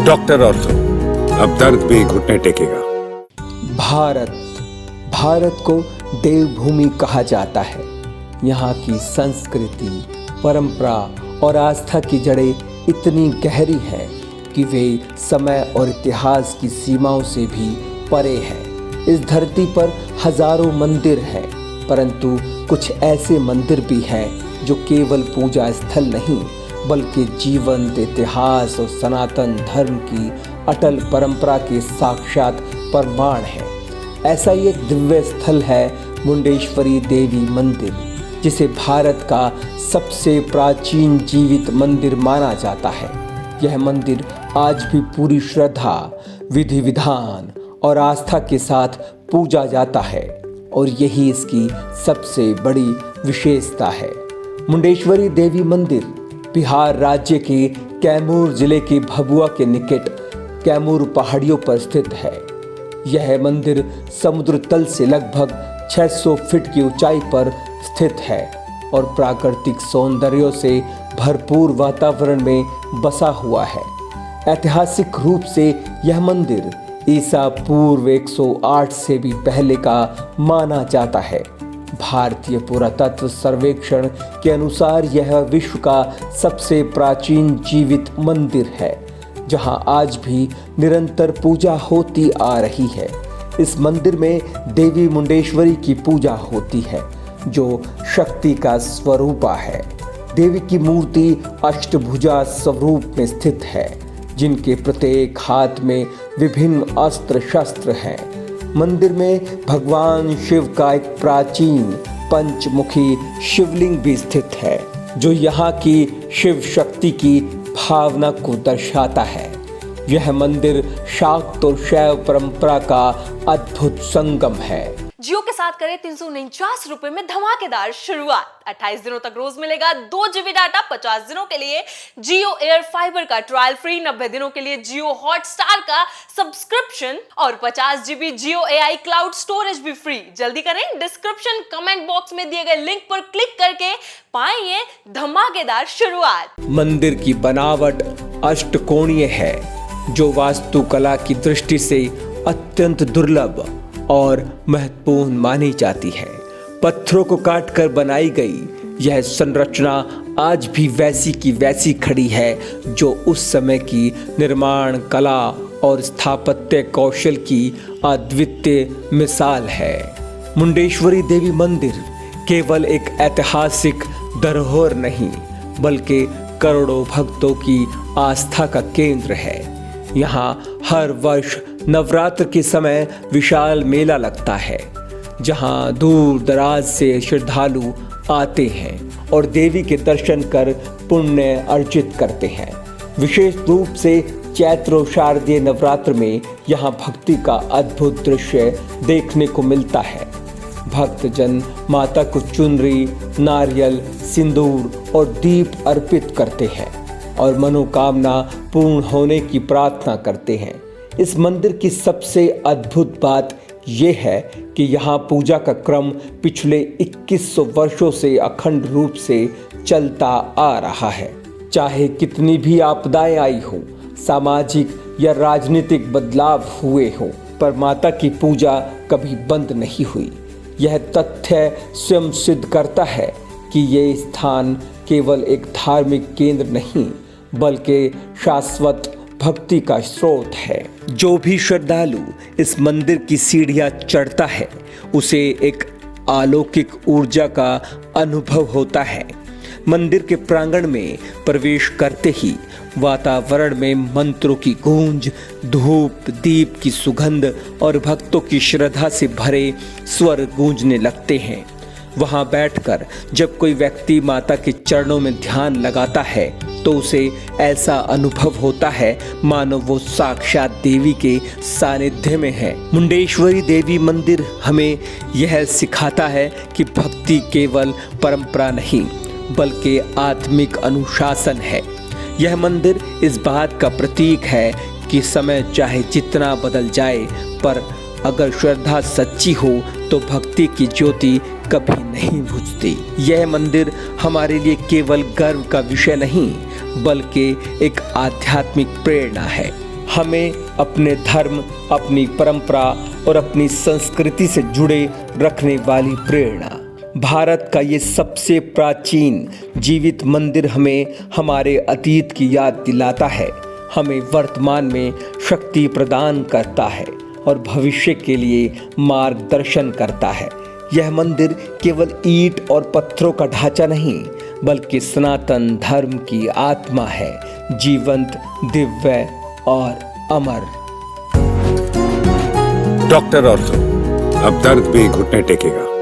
Doctor ortho, अब दर्द भी घुटने टेकेगा। भारत को देवभूमि कहा जाता है। यहाँ की संस्कृति, परंपरा और आस्था की जड़ें इतनी गहरी हैं कि वे समय और इतिहास की सीमाओं से भी परे हैं। इस धरती पर हजारों मंदिर हैं, परंतु कुछ ऐसे मंदिर भी हैं जो केवल पूजा स्थल नहीं बल्कि जीवंत इतिहास और सनातन धर्म की अटल परंपरा के साक्षात प्रमाण है। ऐसा ही एक दिव्य स्थल है मुंडेश्वरी देवी मंदिर, जिसे भारत का सबसे प्राचीन जीवित मंदिर माना जाता है। यह मंदिर आज भी पूरी श्रद्धा, विधि विधान और आस्था के साथ पूजा जाता है और यही इसकी सबसे बड़ी विशेषता है। मुंडेश्वरी देवी मंदिर बिहार राज्य के कैमूर जिले के भभुआ के निकट कैमूर पहाड़ियों पर स्थित है। यह मंदिर समुद्र तल से लगभग 600 फीट की ऊंचाई पर स्थित है और प्राकृतिक सौंदर्यों से भरपूर वातावरण में बसा हुआ है। ऐतिहासिक रूप से यह मंदिर ईसा पूर्व 108 से भी पहले का माना जाता है। भारतीय पुरातत्व सर्वेक्षण के अनुसार यह विश्व का सबसे प्राचीन जीवित मंदिर है, जहां आज भी निरंतर पूजा होती आ रही है। इस मंदिर में देवी मुंडेश्वरी की पूजा होती है, जो शक्ति का स्वरूपा है। देवी की मूर्ति अष्टभुजा स्वरूप में स्थित है, जिनके प्रत्येक हाथ में विभिन्न अस्त्र शस्त्र हैं। मंदिर में भगवान शिव का एक प्राचीन पंचमुखी शिवलिंग भी स्थित है, जो यहाँ की शिव शक्ति की भावना को दर्शाता है। यह मंदिर शाक्त और शैव परंपरा का अद्भुत संगम है। जियो के साथ करें 349 रुपए में धमाकेदार शुरुआत। 28 दिनों तक रोज मिलेगा 2 GB डाटा। 50 दिनों के लिए जियो एयर फाइबर का ट्रायल फ्री, 90 दिनों के लिए जियो हॉटस्टार का सब्सक्रिप्शन और 50 GB जियो AI क्लाउड स्टोरेज भी फ्री। जल्दी करें, डिस्क्रिप्शन कमेंट बॉक्स में दिए गए लिंक पर क्लिक करके पाएं धमाकेदार शुरुआत। मंदिर की बनावट अष्टकोणीय है, जो वास्तुकला की दृष्टि से अत्यंत दुर्लभ और महत्वपूर्ण मानी जाती है। पत्थरों को काटकर बनाई गई यह संरचना आज भी वैसी की वैसी खड़ी है, जो उस समय की निर्माण कला और स्थापत्य कौशल की अद्वितीय मिसाल है। मुंडेश्वरी देवी मंदिर केवल एक ऐतिहासिक धरोहर नहीं, बल्कि करोड़ों भक्तों की आस्था का केंद्र है। यहाँ हर वर्ष नवरात्र के समय विशाल मेला लगता है, जहाँ दूर दराज से श्रद्धालु आते हैं और देवी के दर्शन कर पुण्य अर्जित करते हैं। विशेष रूप से चैत्र और शारदीय नवरात्र में यहाँ भक्ति का अद्भुत दृश्य देखने को मिलता है। भक्तजन माता को चुनरी, नारियल, सिंदूर और दीप अर्पित करते हैं और मनोकामना पूर्ण होने की प्रार्थना करते हैं। इस मंदिर की सबसे अद्भुत बात यह है कि यहाँ पूजा का क्रम पिछले 2100 वर्षों से अखंड रूप से चलता आ रहा है। चाहे कितनी भी आपदाएं आई हो, सामाजिक या राजनीतिक बदलाव हुए हो, पर माता की पूजा कभी बंद नहीं हुई। यह तथ्य स्वयं सिद्ध करता है कि ये स्थान केवल एक धार्मिक केंद्र नहीं, बल्कि शाश्वत भक्ति का स्रोत है। जो भी श्रद्धालु इस मंदिर की सीढ़ियां चढ़ता है, उसे एक अलौकिक ऊर्जा का अनुभव होता है। मंदिर के प्रांगण में प्रवेश करते ही वातावरण में मंत्रों की गूंज, धूप दीप की सुगंध और भक्तों की श्रद्धा से भरे स्वर गूंजने लगते हैं। वहां बैठकर जब कोई व्यक्ति माता के चरणों में ध्यान लगाता है, तो उसे ऐसा अनुभव होता है मानो वो साक्षात देवी के सानिध्य में है। मुंडेश्वरी देवी मंदिर हमें यह सिखाता है कि भक्ति केवल परंपरा नहीं, बल्कि आत्मिक अनुशासन है। यह मंदिर इस बात का प्रतीक है कि समय चाहे जितना बदल जाए, पर अगर श्रद्धा सच्ची हो तो भक्ति की ज्योति कभी नहीं बुझती। यह मंदिर हमारे लिए केवल गर्व का विषय नहीं, बल्कि एक आध्यात्मिक प्रेरणा है। हमें अपने धर्म, अपनी परंपरा और अपनी संस्कृति से जुड़े रखने वाली प्रेरणा। भारत का ये सबसे प्राचीन जीवित मंदिर हमें हमारे अतीत की याद दिलाता है, हमें वर्तमान में शक्ति प्रदान करता है और भविष्य के लिए मार्गदर्शन करता है। यह मंदिर केवल ईंट और पत्थरों का ढांचा नहीं, बल्कि सनातन धर्म की आत्मा है, जीवंत, दिव्य और अमर। डॉक्टर ऑर्थो, अब दर्द भी घुटने टेकेगा।